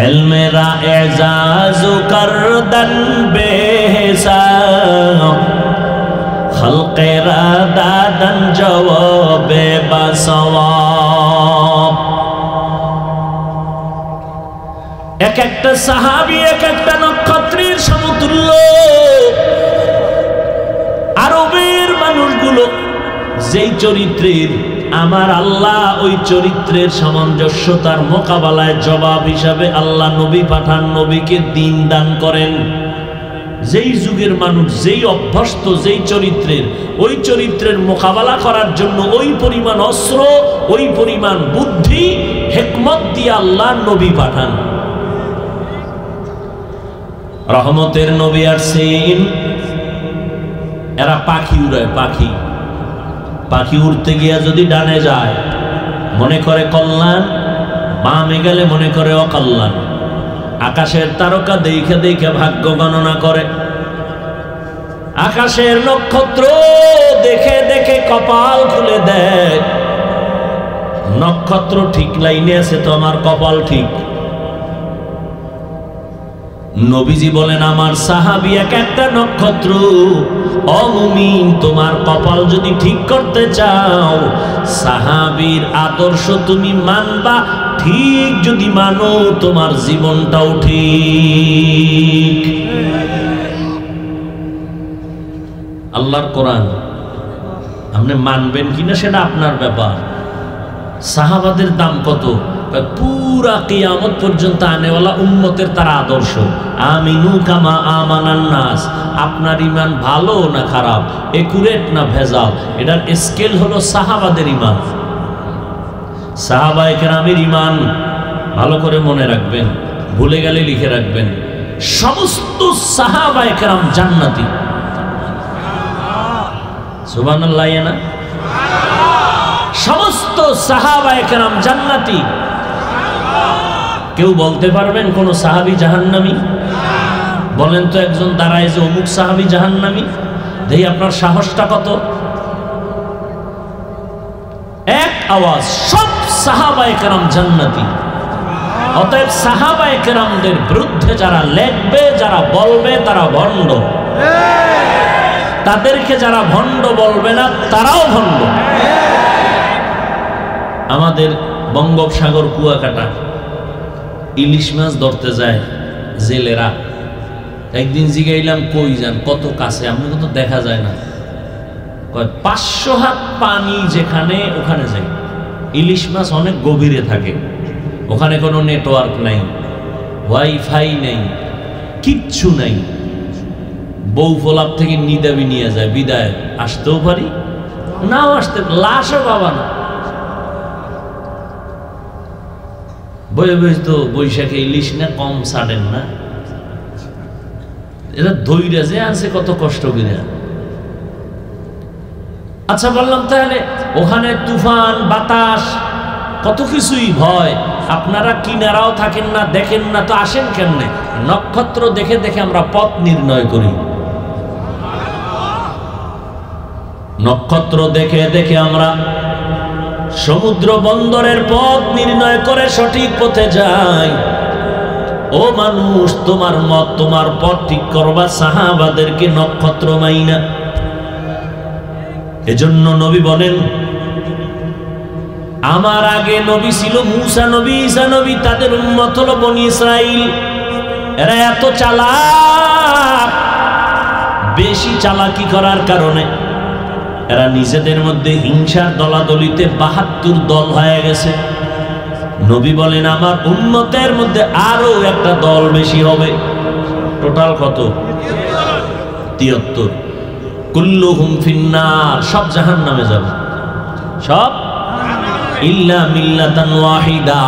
এলমেরা এজাজু করদন বেহিসাব, খলকেরা দাদন জওয়াবে বাসওয়াব। এক একটা সাহাবী এক একটা নক্ষত্রের সমতুল্য। আরবের মানুষগুলো যেই চরিত্রের, আমার আল্লাহ ওই চরিত্রের সামঞ্জস্যতার মোকাবেলায় জবাব হিসাবে আল্লাহ নবী পাঠান, নবীকে দ্বীন দান করেন। যেই যুগের মানুষ যেই অভ্যস্ত যেই চরিত্রের, ওই চরিত্রের মোকাবেলা করার জন্য ওই পরিমাণ অস্ত্র, ওই পরিমাণ বুদ্ধি, হিকমত দিয়ে আল্লাহ নবী পাঠান। রহমতের নবী আসছেন, এরা পাখি উড়ায়, পাখি পাখি উড়তে গিয়া যদি ডানে যায় মনে করে কল্যাণ, বামে গেলে মনে করে অকল্যাণ। আকাশের তারকা দেখে দেখে ভাগ্য গণনা করে, আকাশের নক্ষত্র দেখে দেখে কপাল খুলে দেয়। নক্ষত্র ঠিক লাইনে আছে তো আমার কপাল ঠিক। নবীজি বলেন, আমার সাহাবী এক একটা নক্ষত্র। ও মুমিন, তোমার কপাল যদি ঠিক করতে চাও, সাহাবীর আদর্শ তুমি মানবা। ঠিক যদি মানো, তোমার জীবনটাও ঠিক। আল্লাহর কোরআন আপনি মানবেন কিনা সেটা আপনার ব্যাপার। সাহাবাদের দাম কত? পুরা কিয়ামত পর্যন্ত আনেওয়ালা উম্মতের তারা আদর্শ। আমিনু কামা আমানান নাস। আপনার ইমান ভালো না খারাপ, একুরেট না ভেজাল, এটার স্কেল হলো সাহাবাদের ইমান। সাহাবায়ে কেরামের ইমান ভালো করে মনে রাখবেন, ভুলে গেলে লিখে রাখবেন। সমস্ত সাহাবায়ে কেরাম জান্নাতি। সুবহানাল্লাহ না? সমস্ত সাহাবায়ে কেরাম জান্নাতি। কেউ বলতে পারবেন কোন সাহাবী জাহান্নামী? বলেন তো একজন দাঁড়ায় যে অমুক সাহাবী জাহান্নামী। দেখি আপনার সাহসটা কত। এক আওয়াজ, সব সাহাবায়ে কেরাম জান্নাতি। অতএব সাহাবায়ে কেরামদের বিরুদ্ধে যারা লেখবে, যারা বলবে, তারা ভণ্ড। তাদেরকে যারা ভণ্ড বলবে না, তারাও ভণ্ড। আমাদের বঙ্গোপসাগর কুয়াকাটা ইলিশ মাছ ধরতে যায় জেলেরা। একদিন জিগাইলাম, কই যান? কত কাছে, আপনাকে তো দেখা যায় না। 500 হাত পানি যেখানে, ওখানে যাই। ইলিশ মাছ অনেক গভীরে থাকে, ওখানে কোনো নেটওয়ার্ক নাই। ওয়াইফাই নেই, কিচ্ছু নাই। বউ ফলাপ থেকে নিদাবি নিয়ে যায়, বিদায় আসতেও পারি নাও আসতে, লাশও পাবা না। বয়ে বয়ে তো বৈশাখে ইলিশ না কম ছাড়েন না, এরা ধৈর্য যে আছে কত কষ্ট করে। আচ্ছা বললাম তাহলে ওখানে তুফান বাতাস কত কিছুই ভয়, আপনারা কিনারাও থাকেন না, দেখেন না, তো আসেন কেমনে? নক্ষত্র দেখে দেখে আমরা পথ নির্ণয় করি, নক্ষত্র দেখে দেখে আমরা সমুদ্র বন্দরের পথ নির্ণয় করে সঠিক পথে যাই। ও মানুষ, তোমার মত তোমার পথ ঠিক করবা সাহাবাদেরকে নক্ষত্র মাইনা। এজন্য নবী বলেন, আমার আগে নবী ছিল মুসা নবী, ঈসা নবী, তাদের উম্মত হলো বনি ইসরাইল। এরা এত চালাক, বেশি চালাকি করার কারণে এরা নিজেদের মধ্যে হিংসার দলাদলিতে ৭২ দল হয়ে গেছে। নবী বলেন আমার উম্মতের মধ্যে আরো একটা দল বেশি হবে। টোটাল কত? ৭৩। কুল্লুহুম ফিন্নার, সব জাহান্নামে যাবে, সব ইল্লা মিল্লাতান ওয়াহিদা,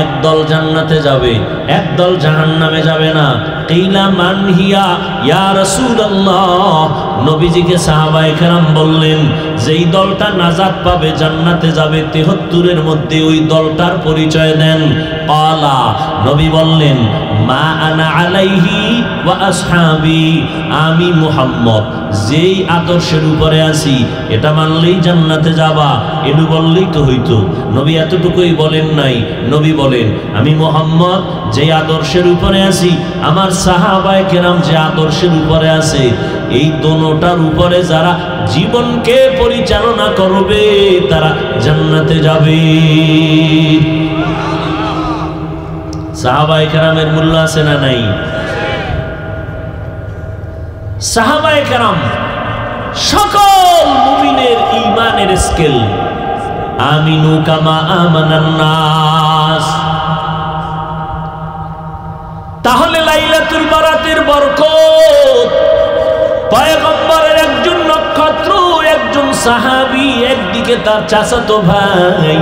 এক দল জান্নাতে যাবে, এক দল জাহান্নামে যাবে না। কিলা মান হিয়া ইয়া রাসূলুল্লাহ, নবীজিকে সাহাবায়ে কেরাম বললেন যেই দলটা নাজাত পাবে জান্নাতে যাবে ৭৩-এর মধ্যে ওই দলটার পরিচয় দেন। ক্বালা, নবী বললেন মা আনা আলাইহি ওয়া আসহাবি, আমি মুহাম্মদ যেই আদর্শের উপরে আছি এটা মানলেই জান্নাতে যাবা, এটু বললেই তো হইতো। নবী এতটুকুই বলেন নাই, নবী বলেন আমি মুহাম্মদ যেই আদর্শের উপরে আছি, আমার সাহাবায়ে কেরাম যে আদর্শের উপরে আছে, এই দোনোটার উপরে যারা জীবনকে পরিচালনা করবে তারা জান্নাতে যাবে। সাহাবায়ে কেরামের মূল্য আছে না নাই? সাহাবায়ে কেরাম সকল মুমিনের ঈমানের স্কেল। আমিনু কামা আমানান নাস। তাহলে লাইলাতুল বারাতের বরকত, পয়গম্বরের একজন নক্ষত্র, একজন সাহাবী, একদিকে তার চাচাতো ভাই,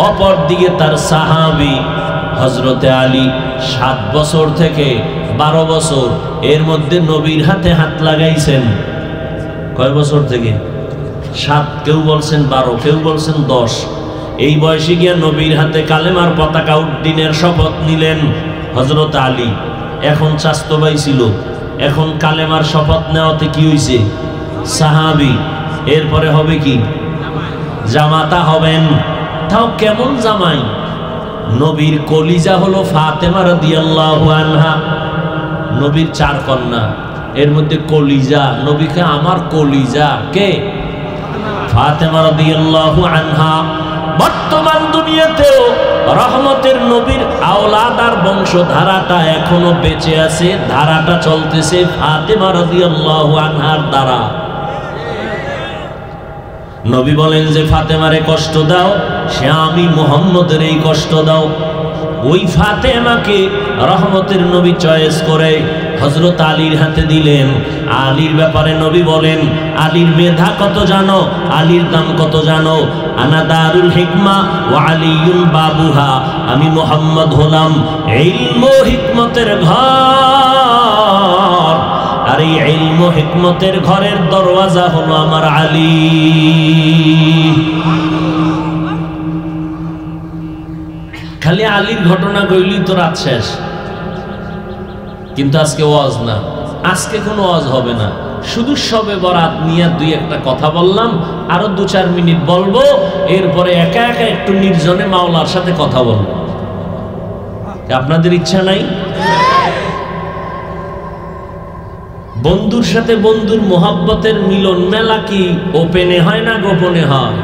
অপর দিকে তার সাহাবী হযরতে আলী 7 বছর থেকে 12 বছর, এর মধ্যে নবীর হাতে হাত লাগাইছেন। কয় বছর থেকে? 7, কেউ বলছেন 12, কেউ বলছেন 10। এই বয়সে গিয়া নবীর হাতে কালেমার পতাকা উড্ডীনের শপথ নিলেন হযরত আলী। এখন চাচাতো ভাই ছিল, এখন কালেমার শপথ নেওয়াতে কি হইছে? সাহাবী। এরপরে হবে কি? জামাতা হবেন। তাও কেমন জামাই? নবীর কলিজা হলো ফাতেমা রাদিয়াল্লাহু আনহা। নবীর 4 কন্যা, এর মধ্যে কলিজা, নবীকে আমার কলিজা কে? ফাতেমা রাদিয়াল্লাহু আনহা। বর্তমান দুনিয়াতেও রহমতের নবীর আওলাদ আর বংশধারাটা এখনো বেঁচে আছে, ধারাটা চলতেছে ফাতেমা রাদিয়াল্লাহু আনহার দ্বারা। নবী বলেন যে ফাতেমারে কষ্ট দাও, সে আমি মুহাম্মদের এই কষ্ট দাও। ওই ফাতেমাকে রহমতের নবী চয়েস করে হযরত আলীর হাতে দিলেন। আলীর ব্যাপারে নবী বলেন আলীর মেধা কত জানো, আলীর দাম কত জানো? আনা দারুল হিকমা ওয়া আলিয়ুন বাবুহা, আমি মুহাম্মদ হলাম ইলম ও হিকমতের ঘর, আর এই ইলম ও হিকমতের ঘরের দরওয়াজা হলো আমার আলী। খালি আলীর ঘটনা কইলি তো রাত শেষ, কিন্তু আজকে ওয়াজ না, আজকে কোনো ওয়াজ হবে না, শুধু শবে বরাত নিয়ে 2-1টা কথা বললাম, আরো 2-4 মিনিট বলবো, এরপরে একা একা একটু নির্জনে মাওলার সাথে কথা বলবো। আপনাদের ইচ্ছা নাই? বন্ধুর সাথে বন্ধুর মোহাব্বতের মিলন মেলা কি ওপেনে হয় না গোপনে হয়?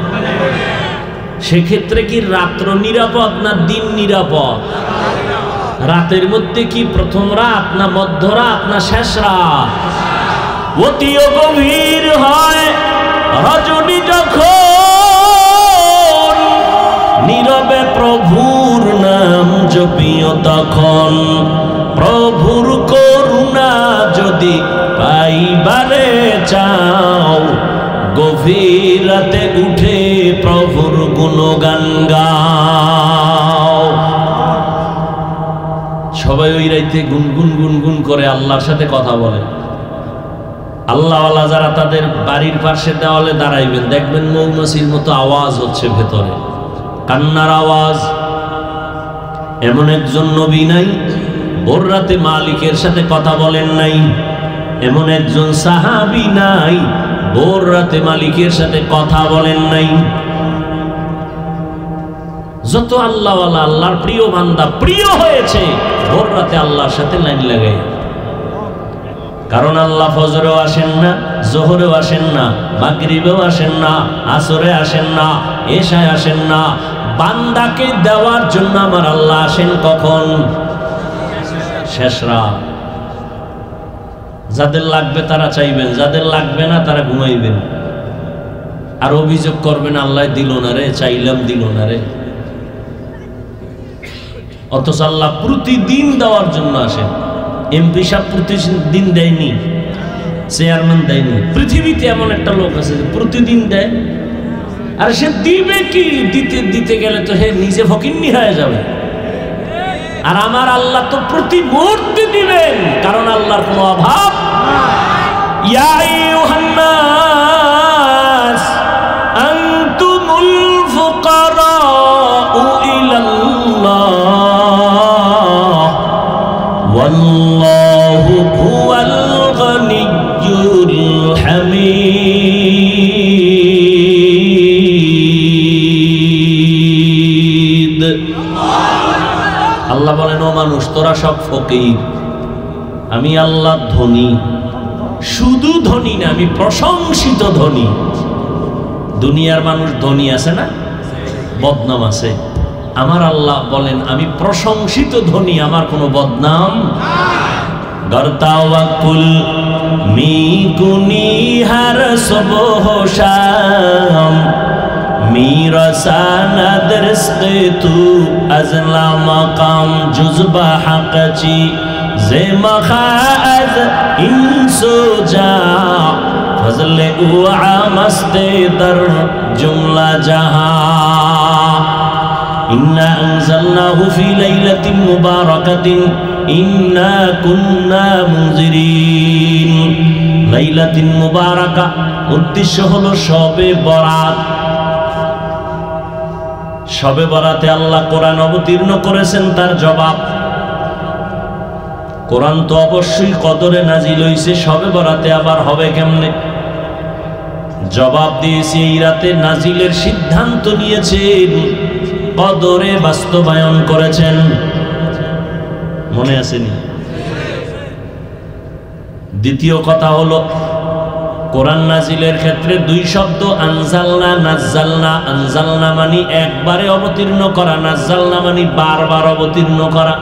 সেক্ষেত্রে কি রাত্র নিরাপদ না দিন নিরাপদ? রাতের মধ্যে কি প্রথম রাত না মধ্যরাত না শেষ রাত? অতিও গভীর হয় রজনী যখন নীরবে প্রভুর নাম জপিও তখন, প্রভুর করুণা যদি পাইবারে চাও, গভীর রাতে উঠে প্রভুর গুণগান গাও। সবাই ওই রাইতে গুনগুন গুনগুন করে আল্লাহর সাথে কথা বলে। আল্লাহওয়ালা যারা তাদের বাড়ির পাশে দেওয়ালে দাঁড়াইবেন, দেখবেন মৌমাছির মতো আওয়াজ হচ্ছে ভেতরে, কান্নার আওয়াজ। এমন একজন নবী নাই ভোর রাতে মালিকের সাথে কথা বলেন নাই, এমন একজন সাহাবী নাই ভোর রাতে মালিকের সাথে কথা বলেন নাই। যত আল্লাহওয়ালা, আল্লাহর প্রিয় বান্দা প্রিয় হয়েছে ভোর রাতে আল্লাহর সাথে লাইন লাগাই। কারণ আল্লাহ ফজরেও আসেন না, জোহরেও আসেন না, মাগরিবেও আসেন না, আসরে আসেন না, এশায় আসেন না। বান্দাকে দেওয়ার জন্য আমার আল্লাহ আসেন কখন? শেষ রাত। যাদের লাগবে তারা চাইবেন, যাদের লাগবে না তারা ঘুমাইবেন, আর অভিযোগ করবেন আল্লাহ দিল না রে, চাইলাম দিল না রে। অথচ আল্লাহ প্রতিদিন দেওয়ার জন্য আসেন। এমপি সাহেব প্রতিদিন দেয়নি, চেয়ারম্যান দেয়নি। পৃথিবীতে এমন একটা লোক আছে যে প্রতিদিন দেয়, আর সে দিবে কি? দিতে দিতে গেলে তো সে নিজে ফকিন্নি হয়ে যাবে। আর আমার আল্লাহ তো প্রতি মুহূর্তে দিবেন, কারণ আল্লাহর কোনো অভাব। ইয়া আইয়ুহান নাস আনতুমুল ফুকারাউ ইলাল্লাহ ওয়াল্লাহু হুয়াল গনিয়্যুল হামিদ। আল্লাহ বলেন, ও মানুষ তোরা সব ফকির, আমি আল্লাহ ধনী। শুধু ধনী না, আমি প্রশংসিত ধনী। দুনিয়ার মানুষ ধনী আছে না, বদনাম আছে। আমার আল্লাহ বলেন আমি প্রশংসিত ধনী, আমার কোনো বদনাম। গরতাওয়াকুল মিকুনি হার সবহ শাম میرسانا درست تو از لا مقام جز با حق چی زمخا از این سوجا فضل او عامست در جملہ جہاں إنا أنزلناه في ليلة مباركة إنا كنا منذرين ليلة مباركة উদ্দেশ্য হলো শবে বরাত। শবে বরাতে আল্লাহ কোরআন অবতীর্ণ করেছেন, তার জবাব। কোরআন তো অবশ্যই কদরে নাজিল হইছে, শবে বরাতে আবার হবে কেমনে? জবাব দিয়েছে এই রাতে নাজিলের সিদ্ধান্ত নিয়েছেন, কদরে বাস্তবায়ন করেছেন। মনে আসেনি? দ্বিতীয় কথা হলো কোরআন নাজিলের ক্ষেত্রে দুই শব্দ, আনজালনা নাজ্জালনা। আনজালনা মানে একবারে অবতীর্ণ করা, নাজ্জালনা মানে বারবার অবতীর্ণ করা।